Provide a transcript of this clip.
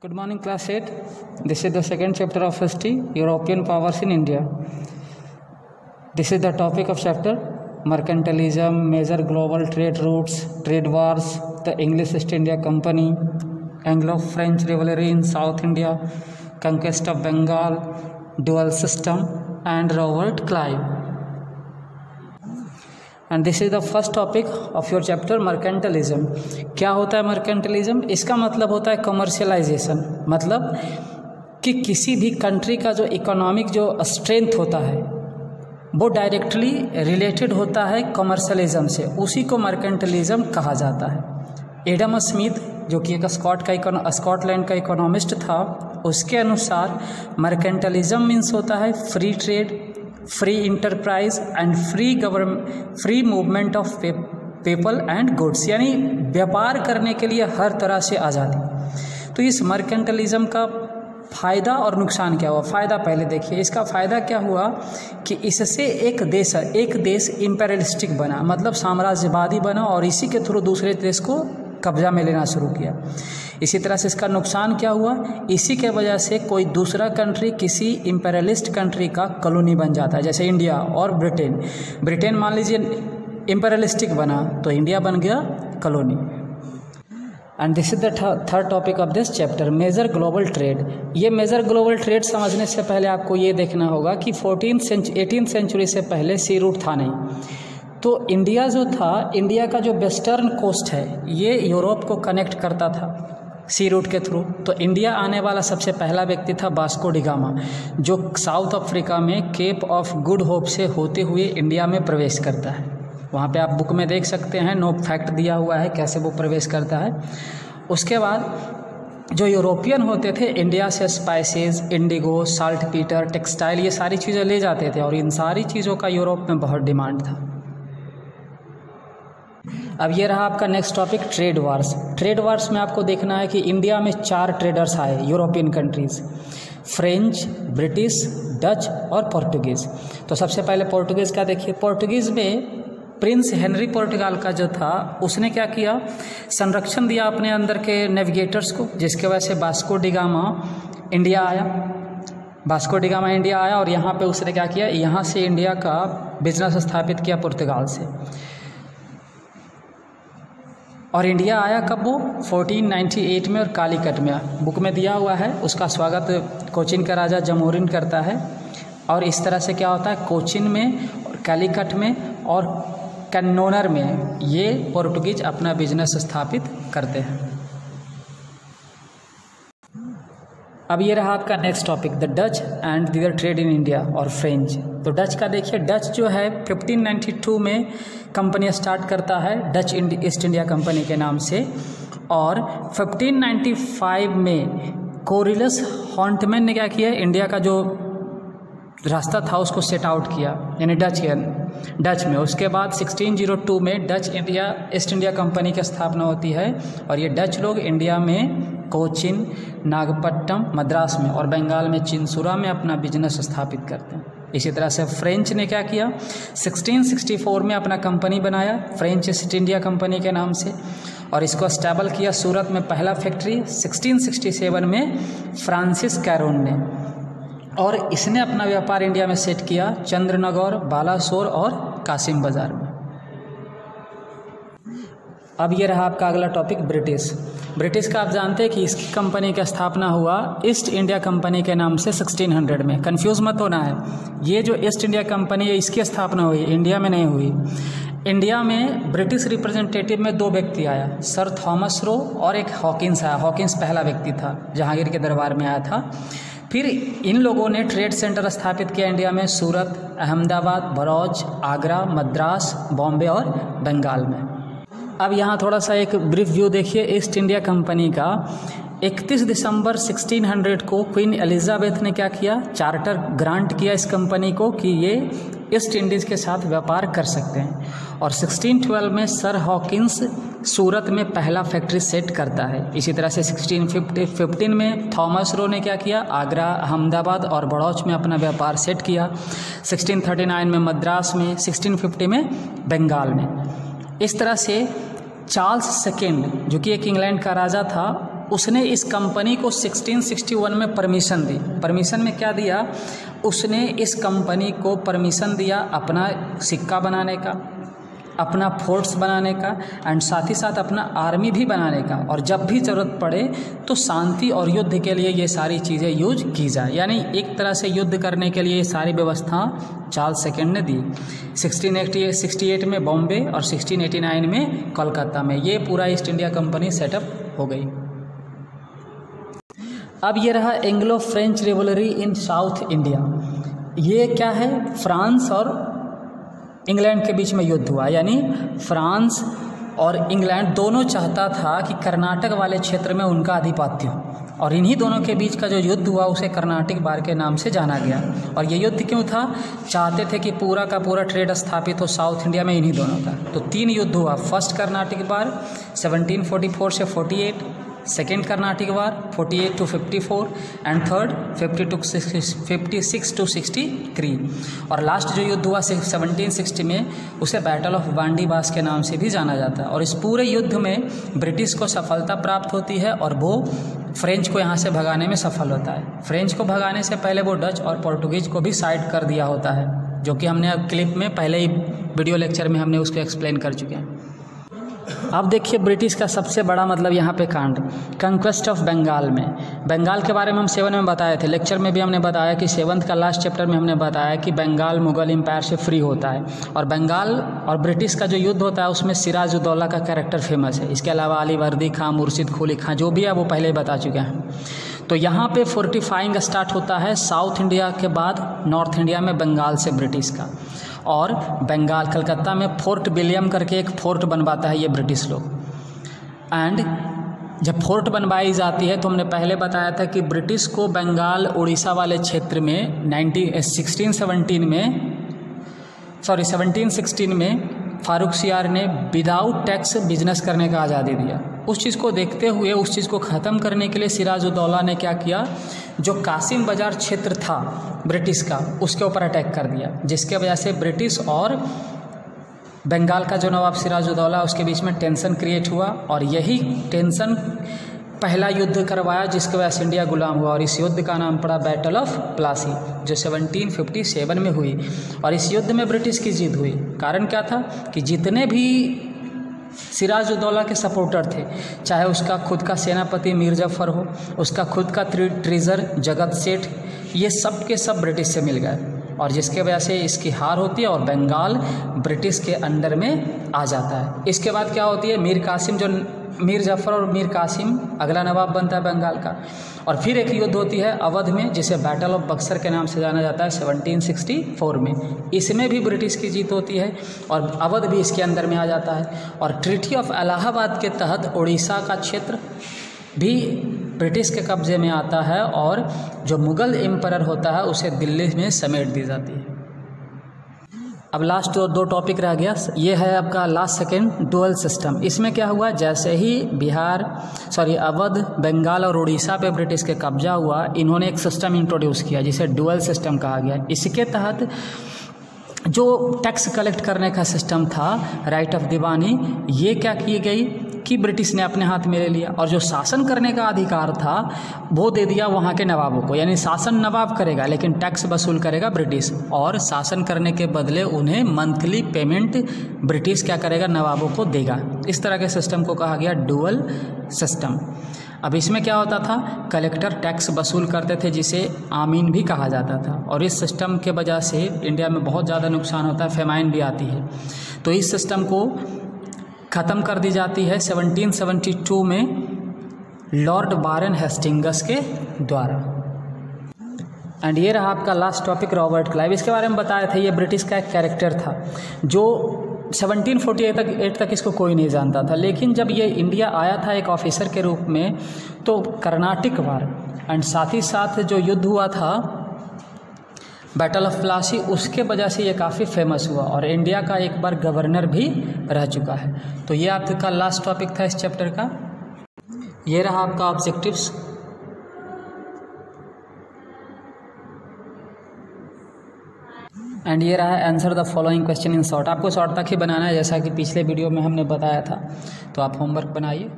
Good morning, class 8. This is the second chapter of history, European powers in India. This is the topic of chapter, mercantilism, major global trade routes, trade wars, the English East India Company, Anglo-French rivalry in South India, conquest of Bengal, dual system, and Robert Clive. And this is the first topic of your chapter mercantilism. क्या होता है mercantilism? इसका मतलब होता है commercialisation, मतलब कि किसी भी कंट्री का जो इकोनॉमिक जो स्ट्रेंथ होता है वो डायरेक्टली रिलेटेड होता है कमर्शियलिज्म से, उसी को मर्केंटलिज्म कहा जाता है। एडम स्मिथ जो कि एक स्कॉटलैंड का इकोनॉमिस्ट था, उसके अनुसार मर्केंटलिज्म मीन्स होता है free trade, free enterprise and free movement of people and goods, यानी व्यापार करने के लिए हर तरह से आज़ादी। तो इस मर्केंटलिज्म का फ़ायदा और नुकसान क्या हुआ? फ़ायदा पहले देखिए, इसका फ़ायदा क्या हुआ कि इससे एक देश इम्पेरियलिस्टिक बना, मतलब साम्राज्यवादी बना और इसी के थ्रू दूसरे देश को कब्जा में लेना शुरू किया। इसी तरह से इसका नुकसान क्या हुआ? इसी के वजह से कोई दूसरा कंट्री किसी इम्पेरियलिस्ट कंट्री का कॉलोनी बन जाता है, जैसे इंडिया और ब्रिटेन मान लीजिए इम्पेरियलिस्टिक बना तो इंडिया बन गया colony. And this is the third topic of this chapter, major global trade. ये मेजर ग्लोबल ट्रेड समझने से पहले आपको ये देखना होगा कि 18th सेंचुरी से पहले सी रूट था नहीं। तो इंडिया जो था, इंडिया का जो वेस्टर्न कोस्ट है ये यूरोप को कनेक्ट करता था सी रूट के थ्रू। तो इंडिया आने वाला सबसे पहला व्यक्ति था वास्को डी गामा, जो साउथ अफ्रीका में केप ऑफ गुड होप से होते हुए इंडिया में प्रवेश करता है। वहाँ पे आप बुक में देख सकते हैं, नो फैक्ट दिया हुआ है कैसे वो प्रवेश करता है। उसके बाद जो यूरोपियन होते थे इंडिया से spices, Indigo, salt Peter, textile, ये सारी चीज़ें ले जाते थे और इन सारी चीज़ों का यूरोप में बहुत डिमांड था। अब ये रहा आपका next topic, trade wars. Trade wars में आपको देखना है कि इंडिया में 4 ट्रेडर्स आए, European countries, French, British, Dutch और पोर्टुगीज़। तो सबसे पहले पोर्टुगीज़ का देखिए। पोर्टुगीज़ में प्रिंस हेनरी पोर्टुगाल का जो था, उसने क्या किया, संरक्षण दिया अपने अंदर के नेविगेटर्स को, जिसके वजह से वास्को डी गामा इंडिया आया और यहाँ पे उसने क्या किया, यहाँ से इंडिया का बिजनेस स्थापित किया पुर्तगाल से। और इंडिया आया कब? वो 1498 में और कालीकट में, बुक में दिया हुआ है। उसका स्वागत कोचिन का राजा जमोरिन करता है। और इस तरह से क्या होता है, कोचिन में, कालीकट में और कन्नौर में ये पोर्टुगीज अपना बिजनेस स्थापित करते हैं। अब ये रहा आपका next topic, the Dutch and their trade in India और फ्रेंच। तो डच का देखिए, डच जो है 1592 में कंपनी स्टार्ट करता है, डच ईस्ट इंडिया कंपनी के नाम से। और 1595 में कोरिलस हॉन्टमैन ने क्या किया, इंडिया का जो रास्ता था उसको सेट आउट किया, यानी डच में। उसके बाद 1602 में डच ईस्ट इंडिया कंपनी की स्थापना होती है और ये डच लोग इंडिया में कोचिन, नागपट्टनम, मद्रास में और बंगाल में चिंसुरा में अपना बिजनेस स्थापित करते हैं। इसी तरह से फ्रेंच ने क्या किया, 1664 में अपना कंपनी बनाया, फ्रेंच ईस्ट इंडिया कंपनी के नाम से, और इसको स्टैबल किया सूरत में पहला फैक्ट्री 1667 में फ्रांसिस कैरोन ने। और इसने अपना व्यापार इंडिया में सेट किया चंद्रनगौर, बालासोर और कासिम बाज़ार में। अब ये रहा आपका अगला टॉपिक, ब्रिटिश का आप जानते हैं कि इसकी कंपनी का स्थापना हुआ ईस्ट इंडिया कंपनी के नाम से 1600 में। कंफ्यूज मत होना है, ये जो ईस्ट इंडिया कंपनी है इसकी स्थापना हुई, इंडिया में नहीं हुई। इंडिया में ब्रिटिश रिप्रेजेंटेटिव में 2 व्यक्ति आया, सर थॉमस रो और एक हॉकिंस आया। हॉकिंस पहला व्यक्ति था, जहांगीर के दरबार में आया था। फिर इन लोगों ने ट्रेड सेंटर स्थापित किया इंडिया में, सूरत, अहमदाबाद, बड़ौच, आगरा, मद्रास, बॉम्बे और बंगाल में। अब यहाँ थोड़ा सा एक ब्रीफ व्यू देखिए ईस्ट इंडिया कंपनी का। 31 दिसंबर 1600 को क्वीन एलिजाबेथ ने क्या किया, चार्टर ग्रांट किया इस कंपनी को कि ये ईस्ट इंडीज़ के साथ व्यापार कर सकते हैं। और 1612 में सर हॉकिंस सूरत में पहला फैक्ट्री सेट करता है। इसी तरह से 1615 में थॉमस रो ने क्या किया, आगरा, अहमदाबाद और बड़ौच में अपना व्यापार सेट किया। 1639 में मद्रास में, 1650 में बंगाल में। इस तरह से चार्ल्स सेकेंड जो कि एक इंग्लैंड का राजा था, उसने इस कंपनी को 1661 में परमिशन दी। परमिशन में क्या दिया, उसने इस कंपनी को परमिशन दिया अपना सिक्का बनाने का, अपना फोर्ट्स बनाने का एंड साथ ही साथ अपना आर्मी भी बनाने का, और जब भी ज़रूरत पड़े तो शांति और युद्ध के लिए ये सारी चीज़ें यूज की जाए। यानी एक तरह से युद्ध करने के लिए ये सारी व्यवस्था चार्ल्स सेकंड ने दी। 1668 में बॉम्बे और 1689 में कोलकाता में ये पूरा ईस्ट इंडिया कंपनी सेटअप हो गई। अब ये रहा एंग्लो फ्रेंच रिवॉल्यूरी इन साउथ इंडिया। ये क्या है, फ्रांस और इंग्लैंड के बीच में युद्ध हुआ। यानी फ्रांस और इंग्लैंड दोनों चाहता था कि कर्नाटक वाले क्षेत्र में उनका आधिपत्य हो, और इन्हीं दोनों के बीच का जो युद्ध हुआ उसे कर्नाटिक वार के नाम से जाना गया। और ये युद्ध क्यों था, चाहते थे कि पूरा का पूरा ट्रेड स्थापित हो साउथ इंडिया में इन्हीं दोनों का। तो 3 युद्ध हुआ, फर्स्ट कर्नाटिक वार 1744 से 48, second Carnatic war 48 to 54 and third 56 to 63। और लास्ट जो युद्ध हुआ 1760 में उसे बैटल ऑफ वांडीवास के नाम से भी जाना जाता है। और इस पूरे युद्ध में ब्रिटिश को सफलता प्राप्त होती है और वो फ्रेंच को यहाँ से भगाने में सफल होता है। फ्रेंच को भगाने से पहले वो डच और पोर्टुगीज को भी साइड कर दिया होता है, जो कि हमने अब क्लिप में पहले ही वीडियो लेक्चर में हमने उसको एक्सप्लेन कर चुके हैं। अब देखिए ब्रिटिश का सबसे बड़ा मतलब यहाँ पे कांड, कंक्वेस्ट ऑफ बंगाल में। बंगाल के बारे में हम 7 में बताए थे, लेक्चर में भी हमने बताया कि 7th का लास्ट चैप्टर में हमने बताया कि बंगाल मुगल एम्पायर से फ्री होता है। और बंगाल और ब्रिटिश का जो युद्ध होता है उसमें सिराज उद दौला का कैरेक्टर फेमस है। इसके अलावा अली वर्दी खां, मुर्शिद कुली खां जो भी है वो पहले ही बता चुके हैं। तो यहाँ पे फोर्टिफाइंग स्टार्ट होता है साउथ इंडिया के बाद नॉर्थ इंडिया में बंगाल से ब्रिटिश का। और बंगाल कलकत्ता में फोर्ट विलियम करके एक फोर्ट बनवाता है ये ब्रिटिश लोग। एंड जब फोर्ट बनवाई जाती है तो हमने पहले बताया था कि ब्रिटिश को बंगाल उड़ीसा वाले क्षेत्र में 1716 में फारूक सियार ने विदाउट टैक्स बिजनेस करने का आज़ादी दिया। उस चीज़ को देखते हुए, उस चीज़ को ख़त्म करने के लिए सिराज उद दौला ने क्या किया, जो कासिम बाज़ार क्षेत्र था ब्रिटिश का उसके ऊपर अटैक कर दिया, जिसके वजह से ब्रिटिश और बंगाल का जो नवाब सिराज उद दौला उसके बीच में टेंशन क्रिएट हुआ। और यही टेंशन पहला युद्ध करवाया जिसके वजह से इंडिया गुलाम हुआ। और इस युद्ध का नाम पड़ा बैटल ऑफ प्लासी, जो 1757 में हुई। और इस युद्ध में ब्रिटिश की जीत हुई। कारण क्या था कि जितने भी सिराज उद दौला के सपोर्टर थे, चाहे उसका खुद का सेनापति मीर जफ़र हो, उसका खुद का ट्रेजर जगत सेठ, ये सब के सब ब्रिटिश से मिल गए। और जिसके वजह से इसकी हार होती है और बंगाल ब्रिटिश के अंडर में आ जाता है। इसके बाद क्या होती है, मीर कासिम, जो मीर जफ़र और मीर कासिम अगला नवाब बनता है बंगाल का। और फिर एक युद्ध होती है अवध में, जिसे बैटल ऑफ बक्सर के नाम से जाना जाता है 1764 में। इसमें भी ब्रिटिश की जीत होती है और अवध भी इसके अंदर में आ जाता है। और ट्रीटी ऑफ इलाहाबाद के तहत उड़ीसा का क्षेत्र भी ब्रिटिश के कब्जे में आता है और जो मुग़ल एम्परर होता है उसे दिल्ली में समेट दी जाती है। अब लास्ट दो टॉपिक रह गया, ये है आपका लास्ट सेकेंड डुअल सिस्टम। इसमें क्या हुआ, जैसे ही अवध, बंगाल और उड़ीसा पे ब्रिटिश के कब्जा हुआ, इन्होंने एक सिस्टम इंट्रोड्यूस किया जिसे डुअल सिस्टम कहा गया। इसके तहत जो टैक्स कलेक्ट करने का सिस्टम था, राइट ऑफ दीवानी, ये क्या की गई कि ब्रिटिश ने अपने हाथ में ले लिया। और जो शासन करने का अधिकार था वो दे दिया वहाँ के नवाबों को। यानी शासन नवाब करेगा लेकिन टैक्स वसूल करेगा ब्रिटिश, और शासन करने के बदले उन्हें मंथली पेमेंट ब्रिटिश क्या करेगा, नवाबों को देगा। इस तरह के सिस्टम को कहा गया डुअल सिस्टम। अब इसमें क्या होता था, कलेक्टर टैक्स वसूल करते थे जिसे आमीन भी कहा जाता था। और इस सिस्टम के वजह से इंडिया में बहुत ज़्यादा नुकसान होता है, फेमाइन भी आती है। तो इस सिस्टम को ख़त्म कर दी जाती है 1772 में लॉर्ड बारन हेस्टिंग्स के द्वारा। एंड ये रहा आपका लास्ट टॉपिक, रॉबर्ट क्लाइव। इसके बारे में बताया था, ये ब्रिटिश का एक कैरेक्टर था जो 1748 तक इसको कोई नहीं जानता था। लेकिन जब ये इंडिया आया था एक ऑफिसर के रूप में, तो कर्नाटिक वार एंड साथ ही साथ जो युद्ध हुआ था बैटल ऑफ प्लासी, उसके वजह से ये काफ़ी फेमस हुआ और इंडिया का एक बार गवर्नर भी रह चुका है। तो ये आपका लास्ट टॉपिक था इस चैप्टर का। ये रहा आपका ऑब्जेक्टिव्स। एंड ये रहा answer the following question in short. आपको शॉर्ट तक ही बनाना है जैसा कि पिछले वीडियो में हमने बताया था। तो आप होमवर्क बनाइए।